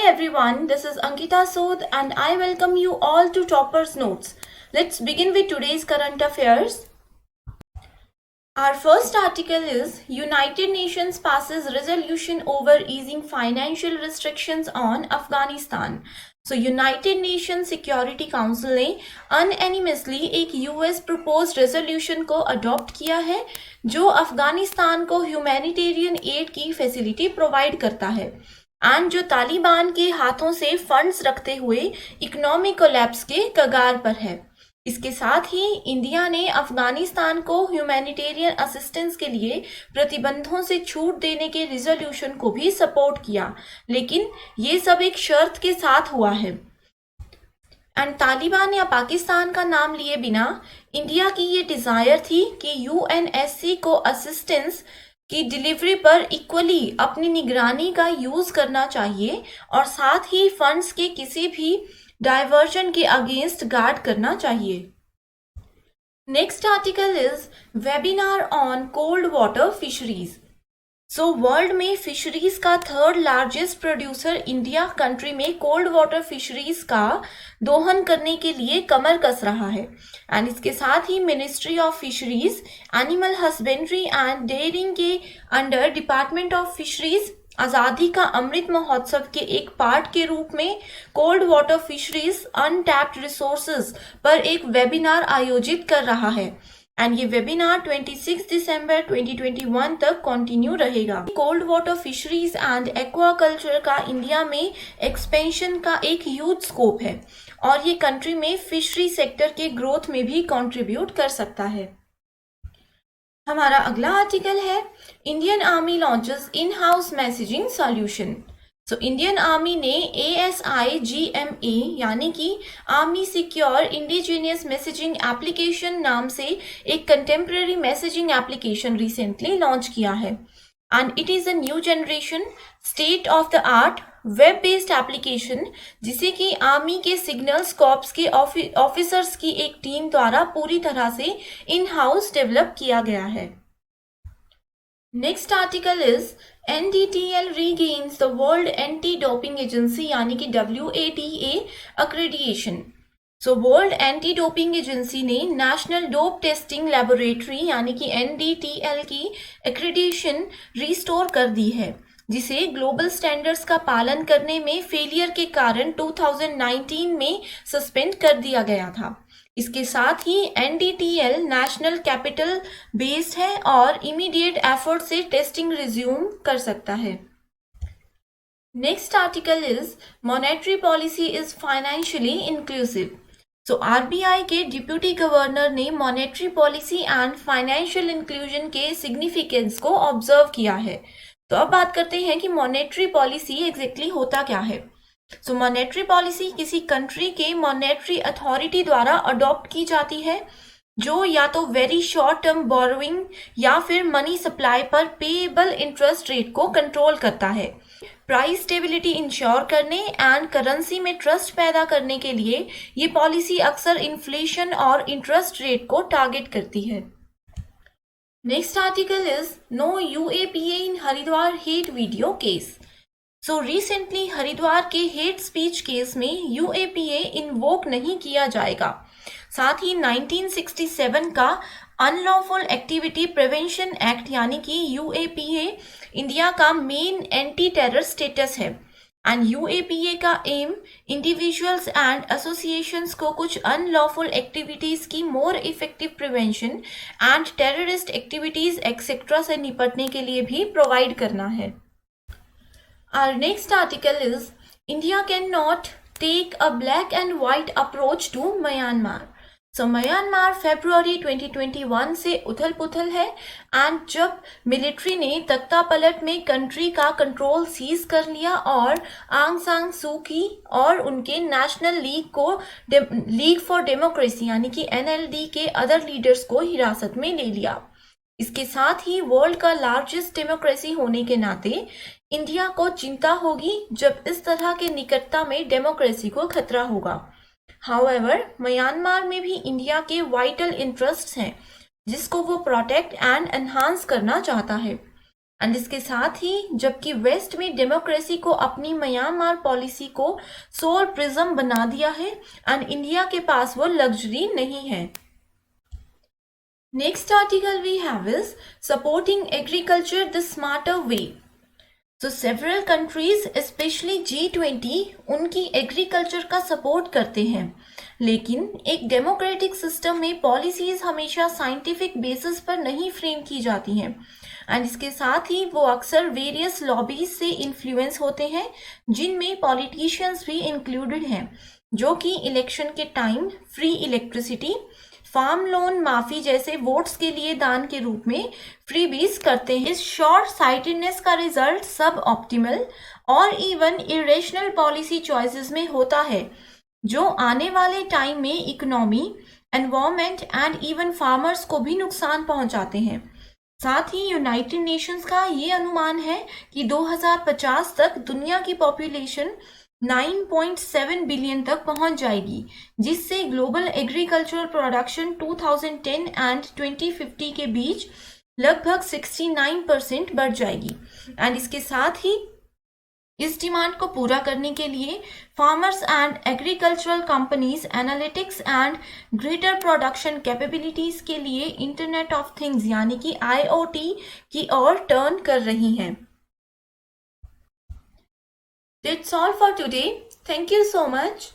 everyone, this is Ankita Sod and I welcome you all to Topper's Notes. Let's begin with today's current affairs. Our first article is United Nations passes resolution over easing financial restrictions on Afghanistan. So United nation security council ने unanimously एक US proposed resolution को adopt किया है जो अफगानिस्तान को humanitarian add की facility provide करता है एंड जो तालिबान के हाथों से फंड्स रखते हुए इकोनॉमिक कोलैप्स के कगार पर है। इसके साथ ही इंडिया ने अफगानिस्तान को ह्यूमैनिटेरियन असिस्टेंस के लिए प्रतिबंधों से छूट देने के रिजोल्यूशन को भी सपोर्ट किया, लेकिन ये सब एक शर्त के साथ हुआ है। एंड तालिबान या पाकिस्तान का नाम लिए बिना इंडिया की ये डिजायर थी कि यूएनएससी को असिस्टेंस की डिलीवरी पर इक्वली अपनी निगरानी का यूज करना चाहिए और साथ ही फंड्स के किसी भी डाइवर्जन के अगेंस्ट गार्ड करना चाहिए। Next article is webinar on cold water fisheries. So world में फिशरीज का third largest producer India country में कोल्ड वाटर फिशरीज का दोहन करने के लिए कमर कस रहा है एंड इसके साथ ही ministry of fisheries, animal husbandry and dairying के अंडर डिपार्टमेंट ऑफ फिशरीज आज़ादी का अमृत महोत्सव के एक पार्ट के रूप में cold water fisheries untapped resources पर एक वेबिनार आयोजित कर रहा है एंड ये वेबिनार 26 दिसंबर 2021 तक कंटिन्यू रहेगा। Cold water fisheries and aquaculture का इंडिया में एक्सपेंशन का एक ह्यूज स्कोप है और ये कंट्री में फिशरी सेक्टर के ग्रोथ में भी कंट्रीब्यूट कर सकता है। हमारा अगला आर्टिकल है Indian army launches in house messaging solution. So Indian army ने ASIGMA यानी कि army secure indigenous messaging application नाम से एक contemporary messaging application recently launch किया है and it is a new generation state of the art web based application जिसे कि आर्मी के सिग्नल्स कॉर्प्स के ऑफिसर्स की एक टीम द्वारा पूरी तरह से इन हाउस डेवलप किया गया है। Next article is NDTL regains the World Anti-Doping Agency यानी कि WADA accreditation। So world anti doping agency ने नेशनल डोप टेस्टिंग लेबोरेटरी यानी कि NDTL की एक्रेडिटेशन रिस्टोर कर दी है जिसे ग्लोबल स्टैंडर्ड्स का पालन करने में फेलियर के कारण 2019 में सस्पेंड कर दिया गया था। इसके साथ ही NDTL नेशनल कैपिटल बेस्ड है और इमीडिएट एफर्ट से टेस्टिंग रिज्यूम कर सकता है। Next article is monetary policy is financially inclusive. So RBI के डिप्यूटी गवर्नर ने monetary policy and financial inclusion के सिग्निफिकेंस को ऑब्जर्व किया है। तो अब बात करते हैं कि मॉनेटरी पॉलिसी एग्जैक्टली होता क्या है। सो मॉनेटरी पॉलिसी किसी कंट्री के मॉनेटरी अथॉरिटी द्वारा अडॉप्ट की जाती है जो या तो वेरी शॉर्ट टर्म बोरोइंग या फिर मनी सप्लाई पर पेएबल इंटरेस्ट रेट को कंट्रोल करता है। प्राइस स्टेबिलिटी इंश्योर करने एंड करेंसी में ट्रस्ट पैदा करने के लिए ये पॉलिसी अक्सर इन्फ्लेशन और इंटरेस्ट रेट को टारगेट करती है। Next article is no UAPA in Haridwar hate video case. So recently Haridwar के हेट स्पीच केस में UAPA इन्वोक नहीं किया जाएगा। साथ ही 1967 का अनलॉफुल एक्टिविटी प्रिवेंशन एक्ट यानी कि UAPA इंडिया का मेन एंटी टेरर स्टेटस है एंड UAPA का एम इंडिविजुअल्स एंड एसोसिएशंस को कुछ अनलॉफुल एक्टिविटीज की more effective prevention and terrorist activities etcetera से निपटने के लिए भी प्रोवाइड करना है। Our next article is India cannot take a black and white approach to Myanmar। So Myanmar फरवरी 2021 से उथल पुथल है एंड जब मिलिट्री ने तख्ता पलट में कंट्री का कंट्रोल सीज कर लिया और आंग सान सू की और उनके नेशनल लीग फॉर डेमोक्रेसी यानी कि NLD के अदर लीडर्स को हिरासत में ले लिया। इसके साथ ही वर्ल्ड का लार्जेस्ट डेमोक्रेसी होने के नाते इंडिया को चिंता होगी जब इस तरह के निकटता में डेमोक्रेसी को खतरा होगा। हाउएवर म्यांमार में भी इंडिया के वाइटल इंटरेस्ट्स हैं जिसको वो प्रोटेक्ट एंड एनहांस करना चाहता है। एंड इसके साथ ही जबकि वेस्ट में डेमोक्रेसी को अपनी म्यांमार पॉलिसी को सोल प्रिज्म बना दिया है एंड इंडिया के पास वो लग्जरी नहीं है। Next article we have is supporting agriculture the smarter way. So several countries, especially G20, उनकी एग्रीकल्चर का सपोर्ट करते हैं, लेकिन एक डेमोक्रेटिक सिस्टम में पॉलिसीज हमेशा साइंटिफिक बेसिस पर नहीं फ्रेम की जाती हैं एंड इसके साथ ही वो अक्सर वेरियस लॉबीज से इन्फ्लुएंस होते हैं, जिनमें पॉलिटिशियंस भी इंक्लूडेड हैं, जो कि इलेक्शन के time free electricity, farm loan माफी जैसे वोट्स के लिए दान के रूप में फ्रीबीज करते हैं। इस शॉर्ट साइटेडनेस का रिजल्ट सब ऑप्टिमल और इवन इरेशनल पॉलिसी चॉइसेस में होता है, जो आने वाले टाइम में economy, environment and even farmers को भी नुकसान पहुंचाते हैं। साथ ही यूनाइटेड नेशंस का ये अनुमान है कि 2050 तक दुनिया की पॉपुलेशन 9.7 बिलियन तक पहुंच जाएगी, जिससे ग्लोबल एग्रीकल्चरल प्रोडक्शन 2010 एंड 2050 के बीच लगभग 69% बढ़ जाएगी एंड इसके साथ ही इस डिमांड को पूरा करने के लिए farmers and agricultural companies analytics and greater production capabilities के लिए इंटरनेट ऑफ थिंग्स यानी कि IoT की ओर टर्न कर रही हैं। That's all for today. Thank you so much.